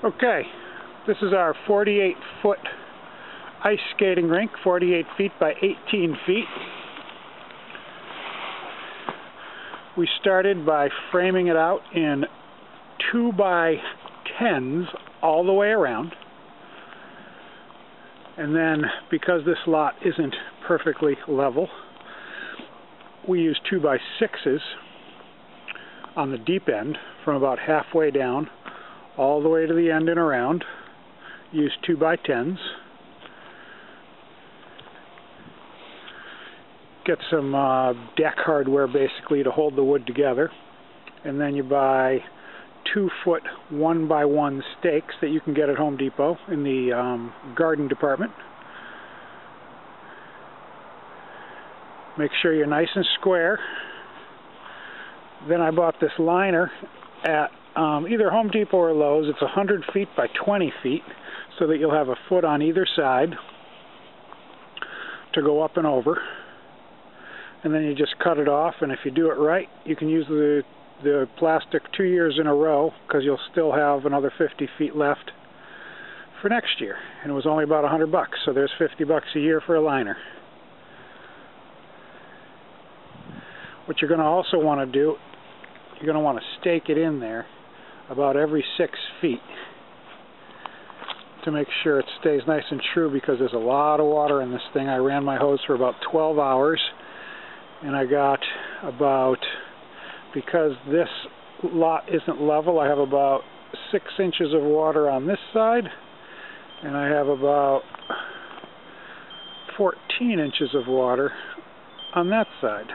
Okay, this is our 48-foot ice skating rink, 48 feet by 18 feet. We started by framing it out in 2x10s all the way around. And then, because this lot isn't perfectly level, we use 2x6s on the deep end from about halfway down all the way to the end and around. Use 2x10s. Get some deck hardware basically to hold the wood together, and then you buy 2-foot 1x1 stakes that you can get at Home Depot in the garden department. Make sure you're nice and square. Then I bought this liner at either Home Depot or Lowe's. It's 100 feet by 20 feet, so that you'll have a foot on either side to go up and over. And then you just cut it off, and if you do it right, you can use the plastic 2 years in a row, because you'll still have another 50 feet left for next year. And it was only about $100, so there's $50 a year for a liner. What you're going to also want to do, you're going to want to stake it in there about every 6 feet to make sure it stays nice and true, because there's a lot of water in this thing. I ran my hose for about 12 hours. And I got about, because this lot isn't level, I have about 6 inches of water on this side, and I have about 14 inches of water on that side.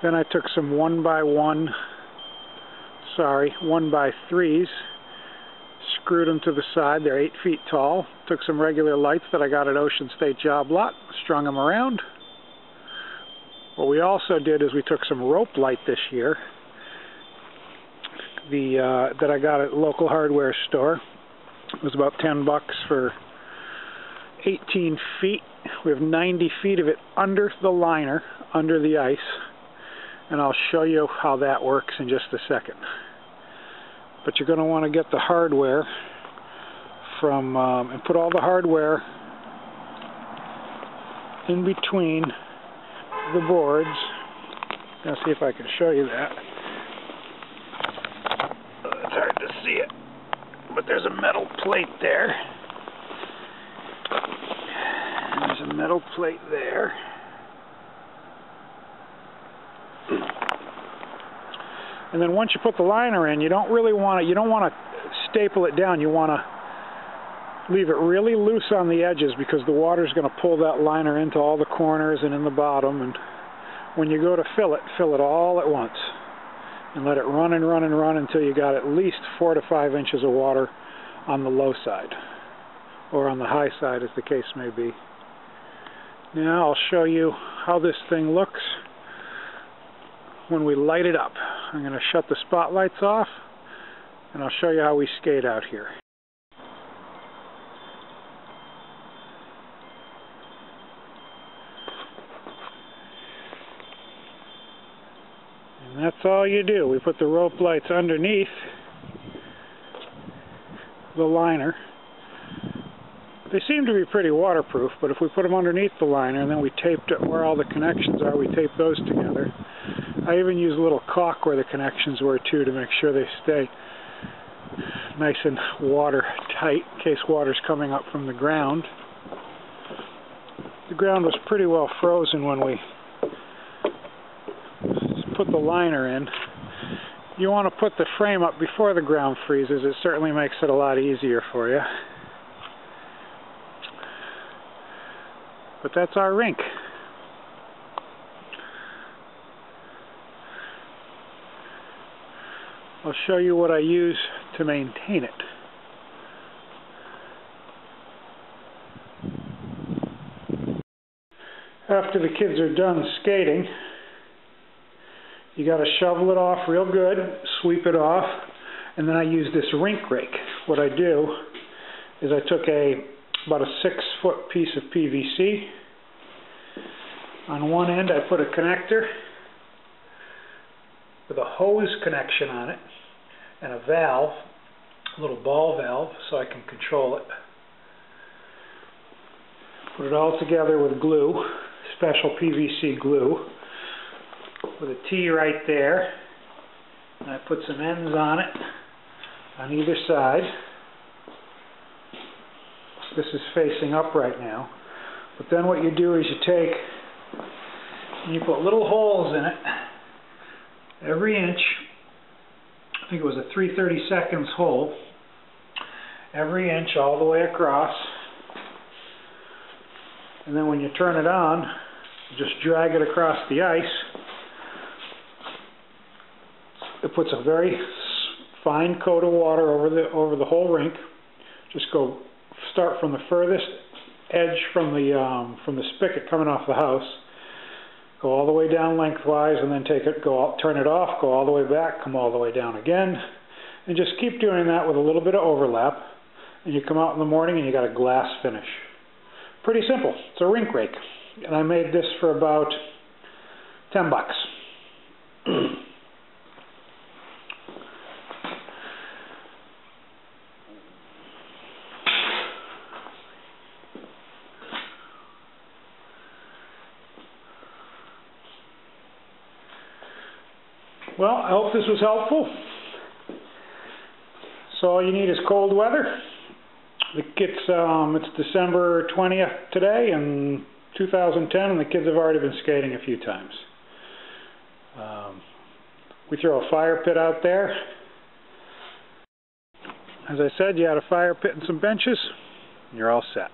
Then I took some 1x3s, screwed them to the side. They're 8 feet tall. Took some regular lights that I got at Ocean State Job Lot, strung them around. What we also did is we took some rope light this year that I got at a local hardware store. It was about $10 for 18 feet. We have 90 feet of it under the liner, under the ice, and I'll show you how that works in just a second. But you're going to want to get the hardware from, and put all the hardware in between the boards. I'm going to see if I can show you that. It's hard to see it, but there's a metal plate there. And there's a metal plate there. And then once you put the liner in, you don't want to staple it down. You want to leave it really loose on the edges, because the water is going to pull that liner into all the corners and in the bottom. And when you go to fill it all at once, and let it run and run and run until you got at least 4 to 5 inches of water on the low side, or on the high side, as the case may be. Now I'll show you how this thing looks when we light it up. I'm going to shut the spotlights off, and I'll show you how we skate out here. And that's all you do. We put the rope lights underneath the liner. They seem to be pretty waterproof, but if we put them underneath the liner and then we taped it where all the connections are, we tape those together. I even use a little caulk where the connections were too, to make sure they stay nice and watertight in case water's coming up from the ground. The ground was pretty well frozen when we put the liner in. You want to put the frame up before the ground freezes. It certainly makes it a lot easier for you. But that's our rink. I'll show you what I use to maintain it. After the kids are done skating, you got to shovel it off real good, sweep it off, and then I use this rink rake. What I do is I took about a 6-foot piece of PVC. On one end I put a connector with a hose connection on it, and a valve, a little ball valve, so I can control it. Put it all together with glue, special PVC glue, with a T right there. And I put some ends on it, on either side. This is facing up right now. But then what you do is you take and you put little holes in it, every inch. I think it was a 3/32 hole, every inch all the way across. And then when you turn it on, you just drag it across the ice. It puts a very fine coat of water over the whole rink. Just start from the furthest edge from the spigot coming off the house. Go all the way down lengthwise, and then turn it off, go all the way back, come all the way down again, and just keep doing that with a little bit of overlap. And you come out in the morning and you got a glass finish. Pretty simple. It's a rink rake, and I made this for about $10. Well, I hope this was helpful. So all you need is cold weather. It's December 20th today in 2010, and the kids have already been skating a few times. We throw a fire pit out there. As I said, you add a fire pit and some benches, and you're all set.